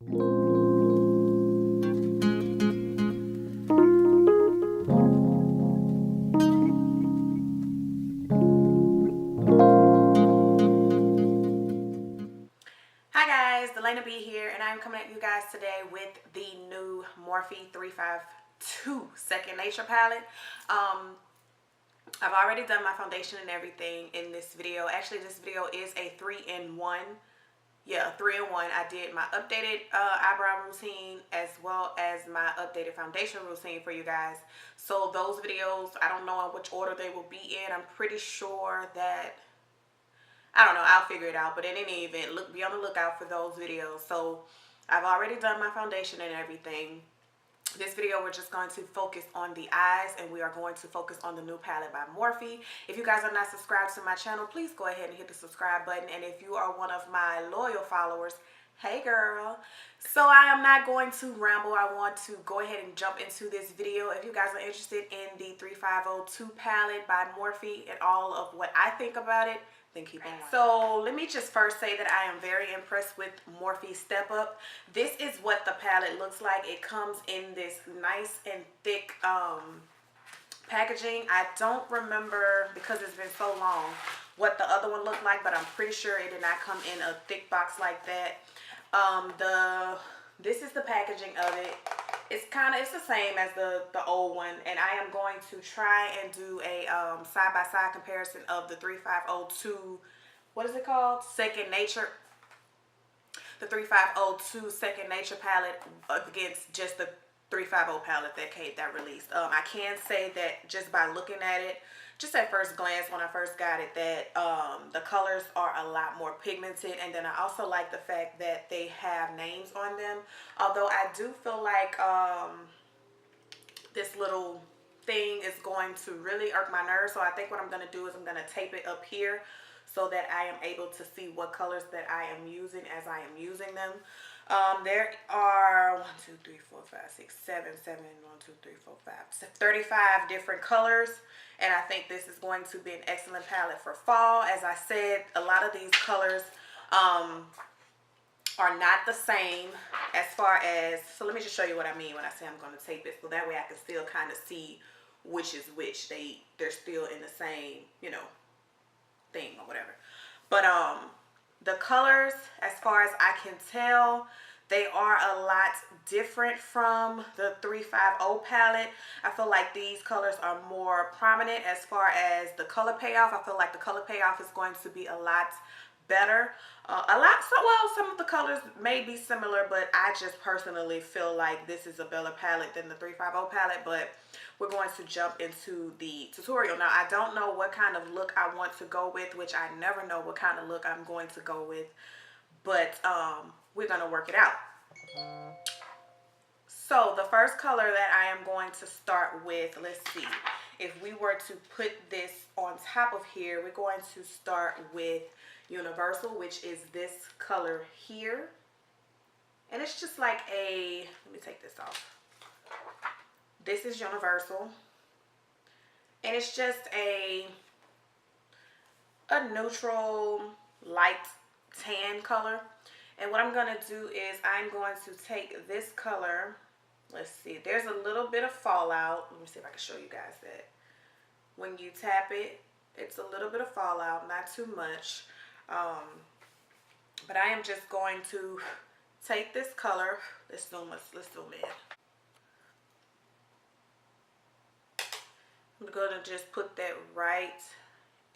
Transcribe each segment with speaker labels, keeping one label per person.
Speaker 1: Hi guys, Dalana B here, and I'm coming at you guys today with the new Morphe 352 Second Nature palette. I've already done my foundation and everything in this video. Actually, this video is a 3-in-1. Yeah, 3-in-1. I did my updated eyebrow routine as well as my updated foundation routine for you guys. So those videos, I don't know in which order they will be in. I'm pretty sure that, I don't know, I'll figure it out. But in any event, be on the lookout for those videos. So I've already done my foundation and everything. This video, we're just going to focus on the eyes, and we are going to focus on the new palette by Morphe. If you guys are not subscribed to my channel, please go ahead and hit the subscribe button. And if you are one of my loyal followers, hey girl. So I am not going to ramble. I want to go ahead and jump into this video. If you guys are interested in the 3502 palette by Morphe and all of what I think about it, then keep on. So let me just first say that I am very impressed with Morphe Step Up. This is what the palette looks like. It comes in this nice and thick packaging. I don't remember, because it's been so long, what the other one looked like, but I'm pretty sure it did not come in a thick box like that. This is the packaging of it. It's the same as the old one, and I am going to try and do a side-by-side comparison of the 3502, what is it called? Second Nature. The 3502 Second Nature palette against just the 350 palette that released. I can say that just by looking at it, just at first glance when I first got it, that the colors are a lot more pigmented, and then I also like the fact that they have names on them. Although I do feel like this little thing is going to really irk my nerves, so I think what I'm going to do is I'm going to tape it up here so that I am able to see what colors that I am using as I am using them. There are 1, 2, 3, 4, 5, 6, 7, 1, 2, 3, 4, 5, 35 different colors, and I think this is going to be an excellent palette for fall. As I said, a lot of these colors are not the same as far as, so let me just show you what I mean when I say I'm going to tape it, so that way I can still kind of see which is which. They're still in the same, you know, thing or whatever. But the colors, as far as I can tell, they are a lot different from the 350 palette. I feel like these colors are more prominent as far as the color payoff. I feel like the color payoff is going to be a lot better. Well, some of the colors may be similar, but I just personally feel like this is a better palette than the 350 palette. But we're going to jump into the tutorial. Now, I don't know what kind of look I want to go with, which I never know what kind of look I'm going to go with, but we're going to work it out. So the first color that I am going to start with, let's see, if we were to put this on top of here, we're going to start with Universal, which is this color here. And it's just like a, let me take this off. This is Universal, and it's just a neutral light tan color. And what I'm going to do is I'm going to take this color. Let's see, there's a little bit of fallout. Let me see if I can show you guys that. When you tap it, it's a little bit of fallout, not too much. But I am just going to take this color. Let's zoom in. I'm going to just put that right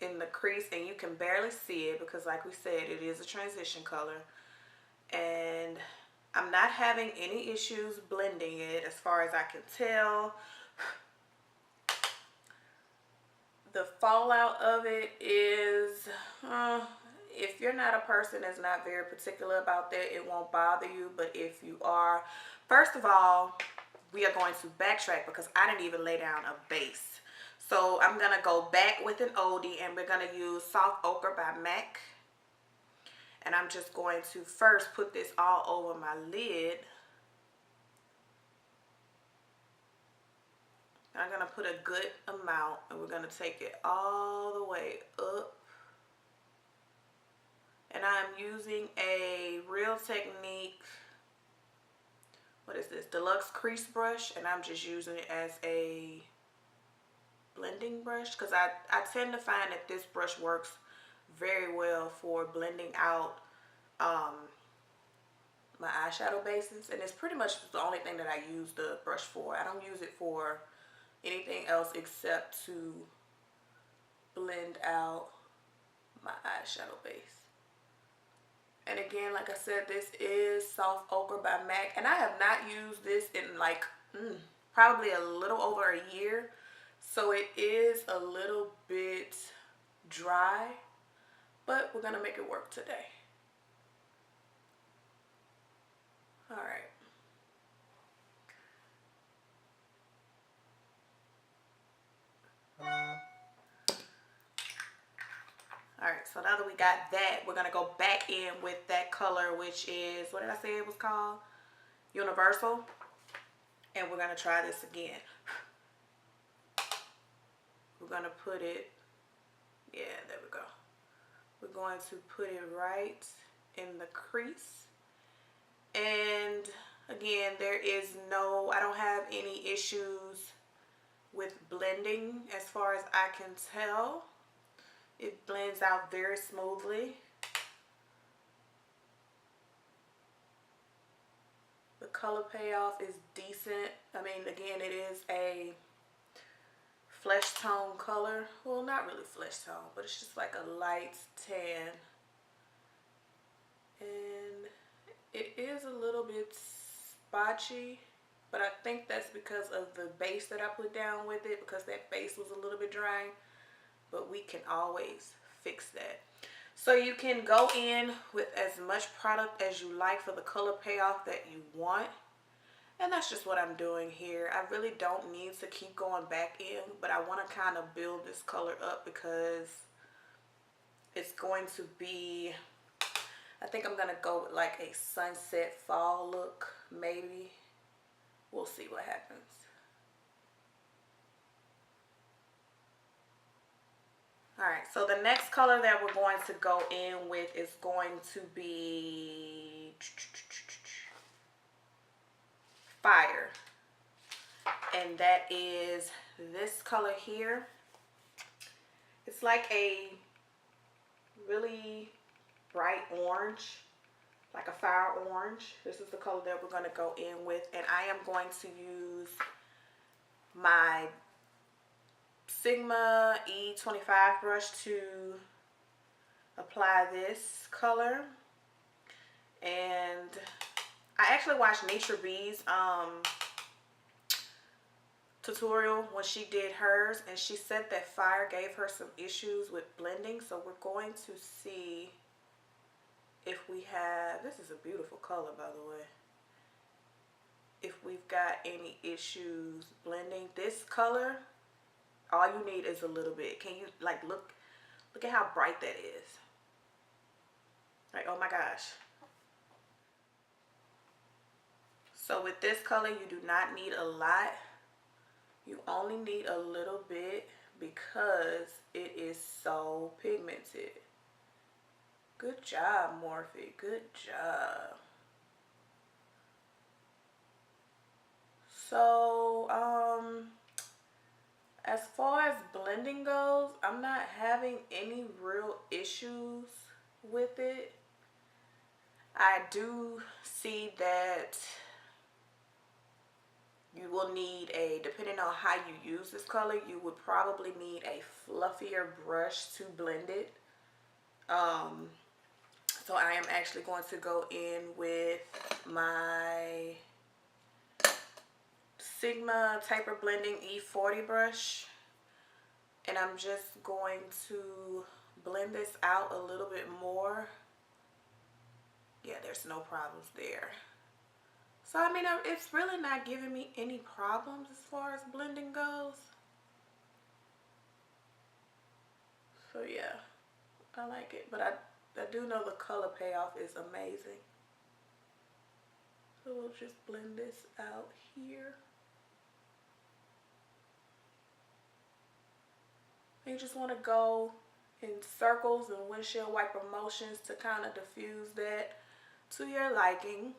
Speaker 1: in the crease, and you can barely see it because, like we said, it is a transition color. And I'm not having any issues blending it as far as I can tell. The fallout of it is, if you're not a person that's not very particular about that, it won't bother you. But if you are, first of all, we are going to backtrack because I didn't even lay down a base. So I'm going to go back with an oldie, and we're going to use Soft Ochre by MAC. And I'm just going to first put this all over my lid. I'm going to put a good amount, and we're going to take it all the way up. And I'm using a Real Technique deluxe crease brush, and I'm just using it as a blending brush because I tend to find that this brush works very well for blending out my eyeshadow bases, and it's pretty much the only thing that I use the brush for. I don't use it for anything else except to blend out my eyeshadow base. And again, like I said, this is Soft Ochre by MAC, and I have not used this in like probably a little over a year, so it is a little bit dry, but we're gonna make it work today. All right. All right, so now that we got that, we're gonna go back in with that color, which is, what did I say it was called? Universal. And we're gonna try this again. We're gonna put it, yeah, there we go. We're going to put it right in the crease. And again, there is no, I don't have any issues with blending as far as I can tell. It blends out very smoothly. The color payoff is decent. I mean, again, it is a flesh tone color. Well, not really flesh tone, but it's just like a light tan. And it is a little bit spotchy, but I think that's because of the base that I put down with it, because that base was a little bit dry. But we can always fix that. So you can go in with as much product as you like for the color payoff that you want. And that's just what I'm doing here. I really don't need to keep going back in, but I want to kind of build this color up because it's going to be, I think I'm going to go with like a sunset fall look, maybe. We'll see what happens. Alright, so the next color that we're going to go in with is going to be Fire. And that is this color here. It's like a really bright orange, like a fire orange. This is the color that we're going to go in with. And I am going to use my Sigma E25 brush to apply this color. And I actually watched Nature B's tutorial when she did hers, and she said that fire gave her some issues with blending. So we're going to see if we have, this is a beautiful color by the way, if we've got any issues blending this color. All you need is a little bit. Can you like look at how bright that is? Like, oh my gosh. So with this color, you do not need a lot. You only need a little bit because it is so pigmented. Good job, Morphe. Good job. So, as far as blending goes, I'm not having any real issues with it. I do see that you will need a, depending on how you use this color, you would probably need a fluffier brush to blend it. So I am actually going to go in with my Sigma Taper Blending E40 brush, and I'm just going to blend this out a little bit more. Yeah, there's no problems there. So I mean, it's really not giving me any problems as far as blending goes. So yeah, I like it, but I do know the color payoff is amazing. So we'll just blend this out here. You just want to go in circles and windshield wiper motions to kind of diffuse that to your liking.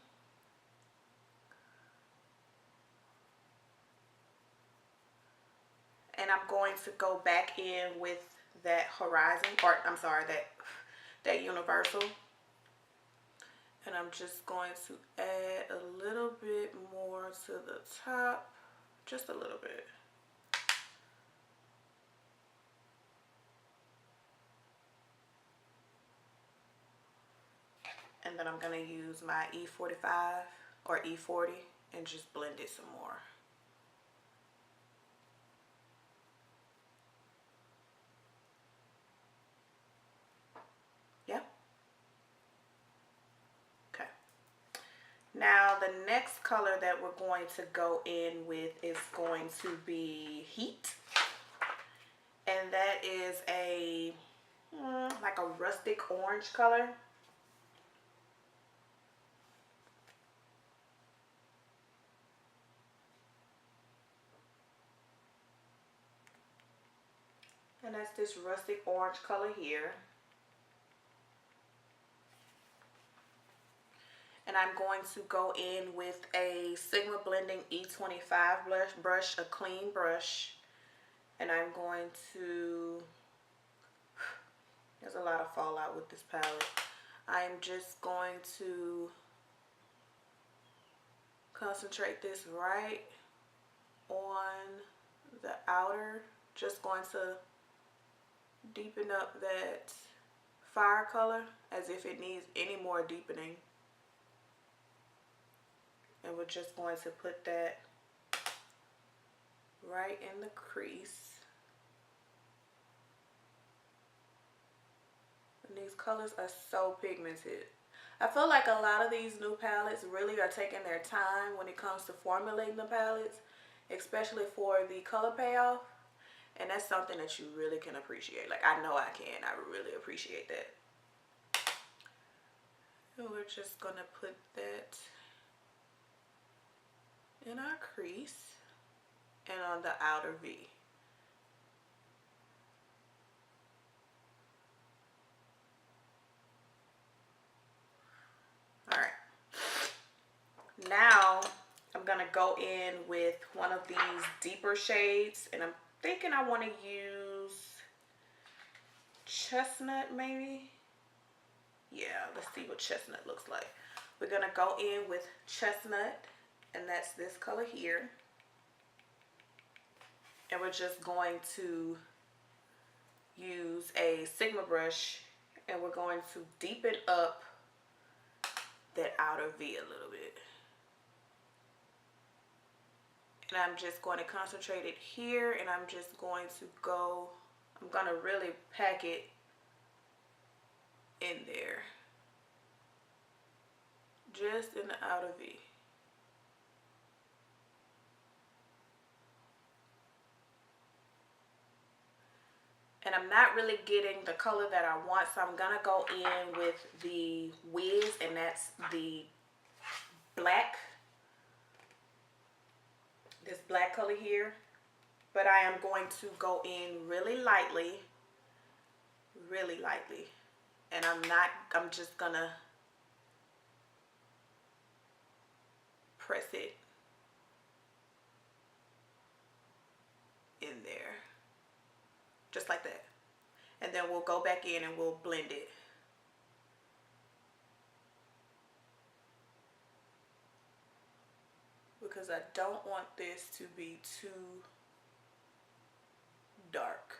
Speaker 1: And I'm going to go back in with that horizon, or I'm sorry, that universal. And I'm just going to add a little bit more to the top, just a little bit. And then I'm going to use my E45 or E40 and just blend it some more. Yep. Okay. Now the next color that we're going to go in with is going to be Heat. And that is a like a rustic orange color. And that's this rustic orange color here. And I'm going to go in with a Sigma Blending E25 brush, a clean brush. And I'm going to, there's a lot of fallout with this palette. I'm just going to concentrate this right on the outer. Just going to deepen up that fire color as if it needs any more deepening. And we're just going to put that right in the crease. And these colors are so pigmented. I feel like a lot of these new palettes really are taking their time when it comes to formulating the palettes, especially for the color payoff. And that's something that you really can appreciate. Like, I know I can. I really appreciate that. And we're just going to put that in our crease and on the outer V. All right. Now I'm going to go in with one of these deeper shades, and I'm thinking I want to use chestnut maybe. Yeah, let's see what chestnut looks like. We're going to go in with chestnut, and that's this color here. And we're just going to use a Sigma brush, and we're going to deepen up that outer V a little bit. And I'm just going to concentrate it here, and I'm just going to go, I'm going to really pack it in there. Just in the outer V. And I'm not really getting the color that I want, so I'm going to go in with the Wiz, and that's the black. This black color here. But I am going to go in really lightly. Really lightly. And I'm just going to press it in there. Just like that. And then we'll go back in and we'll blend it. Because I don't want this to be too dark.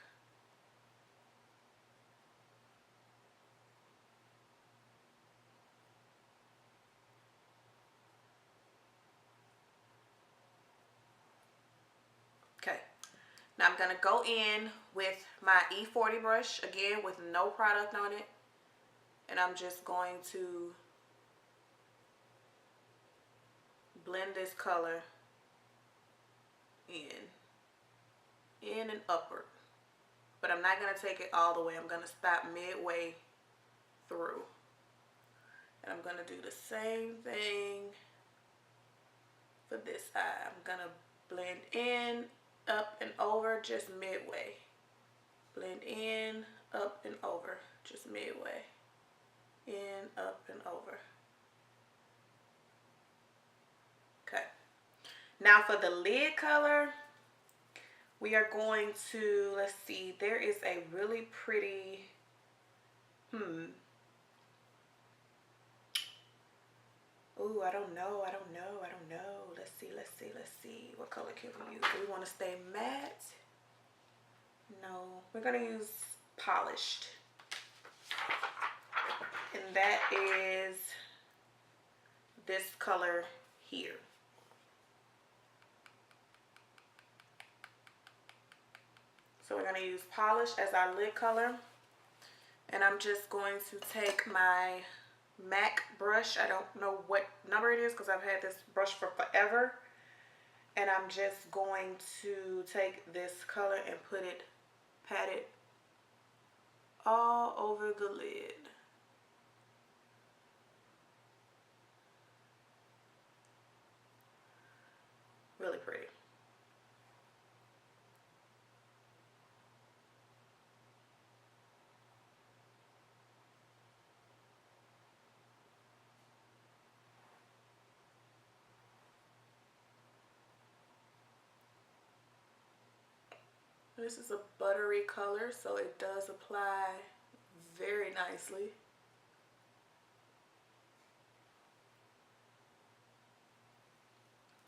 Speaker 1: Okay. Now I'm going to go in with my E40 brush, again with no product on it. And I'm just going to blend this color in and upward. But I'm not going to take it all the way. I'm going to stop midway through. And I'm going to do the same thing for this eye. I'm going to blend in, up and over, just midway. Blend in, up and over, just midway. In, up and over. Okay. Now for the lid color, We are going to, let's see, there is a really pretty, ooh, I don't know. Let's see. What color can we use? Do we want to stay matte? No, we're going to use polished. And that is this color here. So we're going to use polish as our lid color. And I'm just going to take my MAC brush. I don't know what number it is because I've had this brush for forever. And I'm just going to take this color and pat it all over the lid. Really pretty. This is a buttery color, so it does apply very nicely.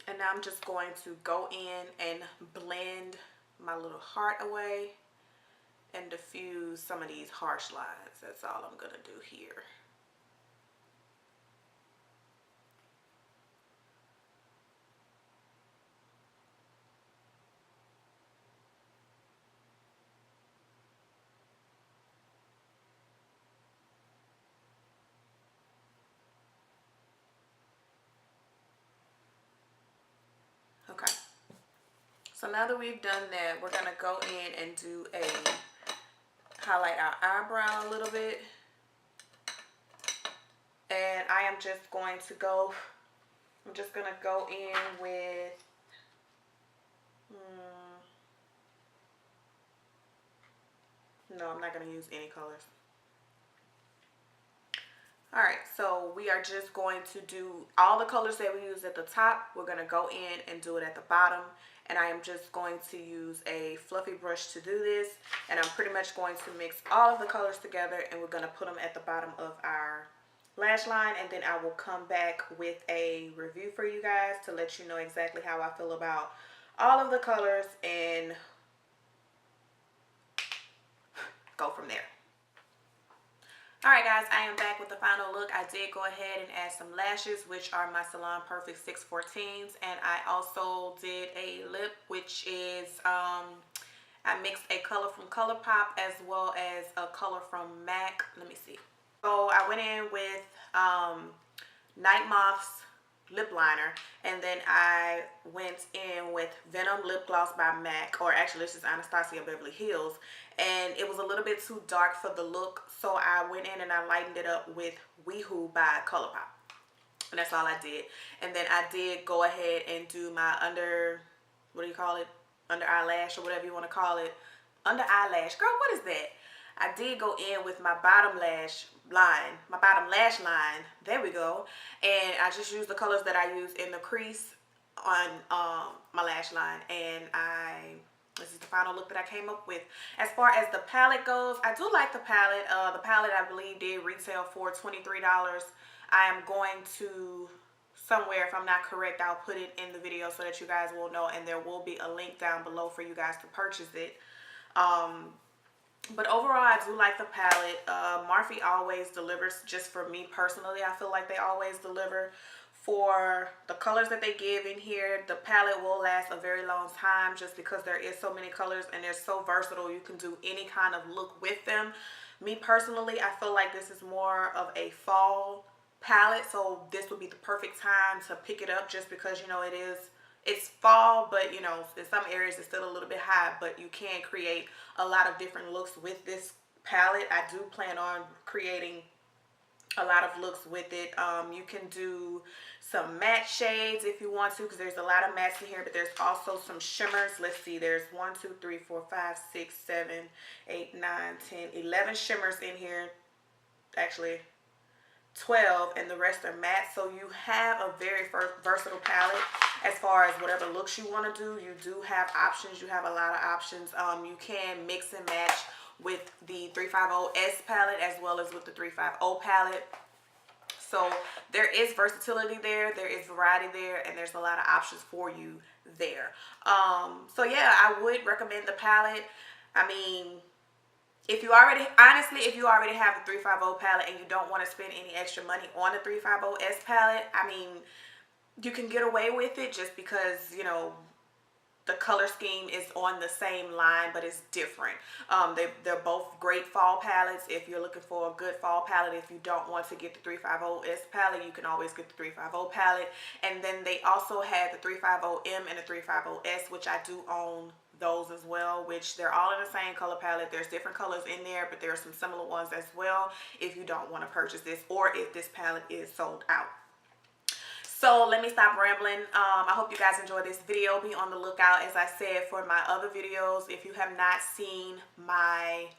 Speaker 1: And now I'm just going to go in and blend my little heart away and diffuse some of these harsh lines. That's all I'm gonna do here. Okay, so now that we've done that, we're gonna go in and do highlight our eyebrow a little bit. And I am just going to go, I'm just gonna go in with, no, I'm not gonna use any colors. All right, so we are just going to do all the colors that we use at the top. We're gonna go in and do it at the bottom. And I am just going to use a fluffy brush to do this. And I'm pretty much going to mix all of the colors together and we're gonna put them at the bottom of our lash line. And then I will come back with a review for you guys to let you know exactly how I feel about all of the colors and go from there. Alright guys, I am back with the final look. I did go ahead and add some lashes, which are my Salon Perfect 614s. And I also did a lip, which is, I mixed a color from ColourPop as well as a color from MAC. Let me see. So I went in with Night Moth's lip liner, and then I went in with Venom lip gloss by MAC, or actually this is Anastasia Beverly Hills, and it was a little bit too dark for the look, so I went in and I lightened it up with WeHo by ColourPop, and that's all I did. And then I did go ahead and do my under eyelash, or whatever you want to call it, under eyelash, girl, what is that? I did go in with my bottom lash line, there we go, and I just used the colors that I use in the crease on my lash line, and this is the final look that I came up with. As far as the palette goes, I do like the palette. The palette, I believe, did retail for $23. I am going to, somewhere, if I'm not correct, I'll put it in the video so that you guys will know, and there will be a link down below for you guys to purchase it. But overall, I do like the palette. Morphe always delivers. Just for me personally, I feel like they always deliver. For the colors that they give in here, the palette will last a very long time just because there is so many colors and they're so versatile. You can do any kind of look with them. Me personally, I feel like this is more of a fall palette, so this would be the perfect time to pick it up just because, you know, it's fall, but you know, in some areas it's still a little bit high, but you can create a lot of different looks with this palette. I do plan on creating a lot of looks with it. You can do some matte shades if you want to, because there's a lot of mattes in here, but there's also some shimmers. Let's see, there's 1, 2, 3, 4, 5, 6, 7, 8, 9, 10, 11 shimmers in here. Actually 12, and the rest are matte. So you have a very versatile palette. as far as whatever looks you want to do, you do have options. You have a lot of options. You can mix and match with the 350S palette as well as with the 350 palette. So there is versatility there, there is variety there, and there's a lot of options for you there. So yeah, I would recommend the palette. I mean, if you already, honestly, if you already have the 350 palette and you don't want to spend any extra money on the 350S palette, I mean, you can get away with it just because, you know, the color scheme is on the same line, but it's different. They're both great fall palettes if you're looking for a good fall palette. If you don't want to get the 350S palette, you can always get the 350 palette. And then they also have the 350M and the 350S, which I do own those as well, which they're all in the same color palette. There's different colors in there, but there are some similar ones as well if you don't want to purchase this or if this palette is sold out. So let me stop rambling. I hope you guys enjoyed this video. Be on the lookout, as I said, for my other videos. If you have not seen my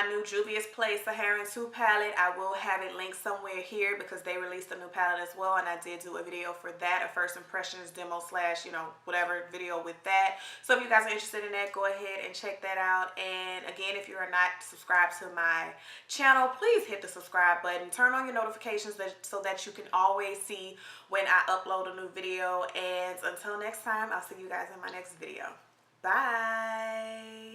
Speaker 1: new Juvia's Place Saharan 2 palette, I will have it linked somewhere here because they released a new palette as well, and I did do a video for that, a first impressions demo slash, you know, whatever video with that. So if you guys are interested in that, go ahead and check that out. And again, if you are not subscribed to my channel, please hit the subscribe button. Turn on your notifications so that you can always see when I upload a new video. And until next time, I'll see you guys in my next video. Bye.